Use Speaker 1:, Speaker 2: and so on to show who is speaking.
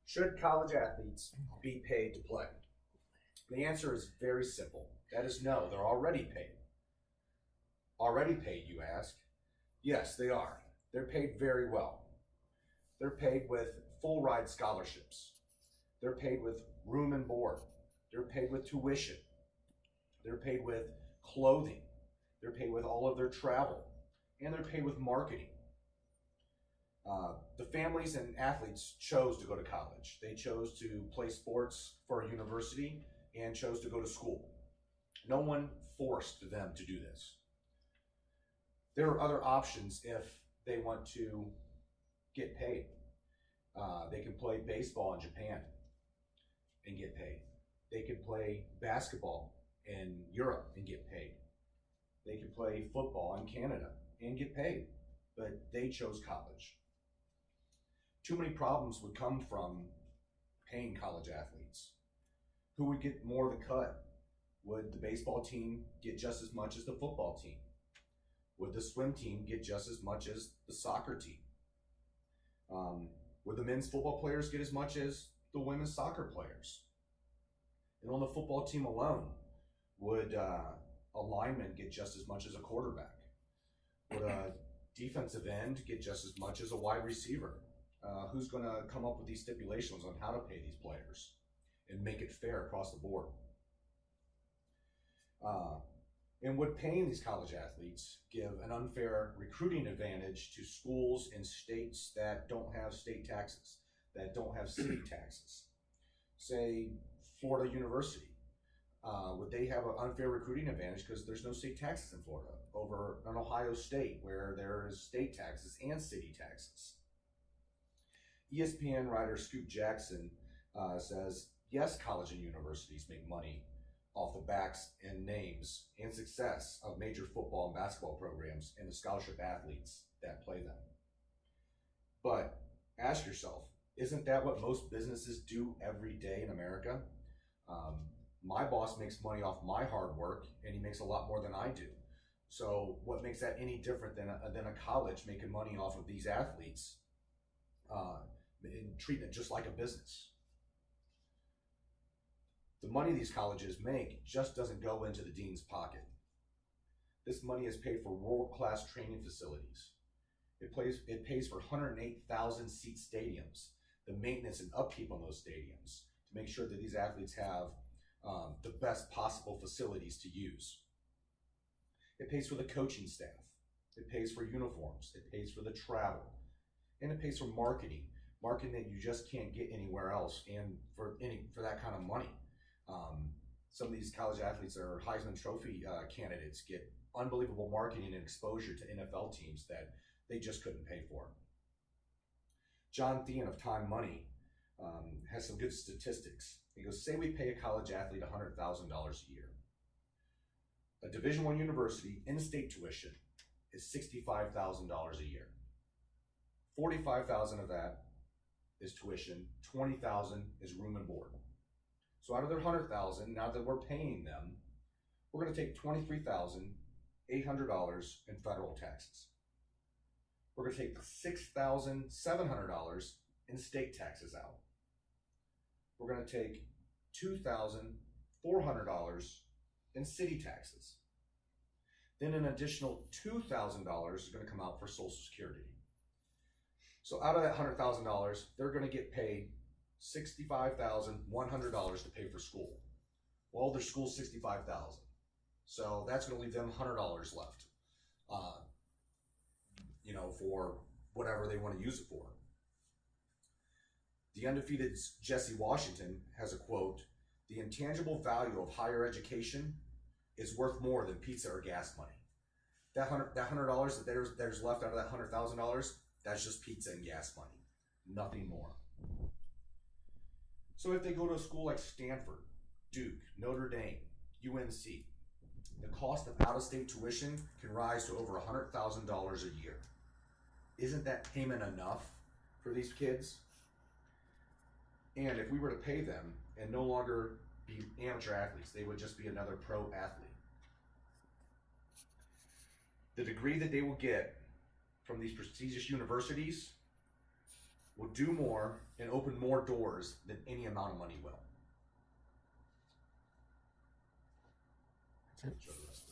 Speaker 1: Should college athletes be paid to play? The answer is very simple. That is no, they're already paid. Already paid, you ask? Yes, they are. They're paid very well. They're paid with full ride scholarships. They're paid with room and board. They're paid with tuition. They're paid with clothing. They're paid with all of their travel. And they're paid with marketing. The families and athletes chose to go to college. They chose to play sports for a university and chose to go to school. No one forced them to do this. There are other options if they want to get paid. They can play baseball in Japan and get paid. They can play basketball in Europe and get paid. They can play football in Canada and get paid, but they chose college. Too many problems would come from paying college athletes. Who would get more of the cut? Would the baseball team get just as much as the football team? Would the swim team get just as much as the soccer team? Would the men's football players get as much as the women's soccer players? And on the football team alone, would a lineman get just as much as a quarterback? Would a defensive end get just as much as a wide receiver? Who's going to come up with these stipulations on how to pay these players and make it fair across the board? And would paying these college athletes give an unfair recruiting advantage to schools in states that don't have state taxes, that don't have city taxes? Say Florida University. Would they have an unfair recruiting advantage because there's no state taxes in Florida over an Ohio State where there's state taxes and city taxes? ESPN writer Scoop Jackson says, yes, college and universities make money off the backs and names and success of major football and basketball programs and the scholarship athletes that play them. But ask yourself, isn't that what most businesses do every day in America? My boss makes money off my hard work, and he makes a lot more than I do. So what makes that any different than a college making money off of these athletes and treating it just like a business? The money these colleges make just doesn't go into the dean's pocket. This money is paid for world-class training facilities. It pays for 108,000 seat stadiums, the maintenance and upkeep on those stadiums to make sure that these athletes have the best possible facilities to use. It pays for the coaching staff. It pays for uniforms. It pays for the travel. And it pays for marketing that you just can't get anywhere else, and for that kind of money. Some of these college athletes that are Heisman Trophy candidates get unbelievable marketing and exposure to NFL teams that they just couldn't pay for. John Thien of Time Money has some good statistics. He goes, say we pay a college athlete $100,000 a year. A Division I university in-state tuition is $65,000 a year. $45,000 of that is tuition, $20,000 is room and board. So out of their $100,000, now that we're paying them, we're going to take $23,800 in federal taxes. We're going to take $6,700 in state taxes out. We're going to take $2,400 in city taxes. Then an additional $2,000 is going to come out for Social Security. So out of that $100,000, they're going to get paid $65,100 to pay for school. Well, their school's $65,000, so that's going to leave them $100 left, for whatever they want to use it for. The undefeated Jesse Washington has a quote: "The intangible value of higher education is worth more than pizza or gas money." That $100 that there's left out of that $100,000, that's just pizza and gas money, nothing more. So if they go to a school like Stanford, Duke, Notre Dame, UNC, the cost of out-of-state tuition can rise to over $100,000 a year. Isn't that payment enough for these kids? And if we were to pay them and no longer be amateur athletes, they would just be another pro athlete. The degree that they will get from these prestigious universities will do more and open more doors than any amount of money will.
Speaker 2: That's it.
Speaker 1: Show the rest of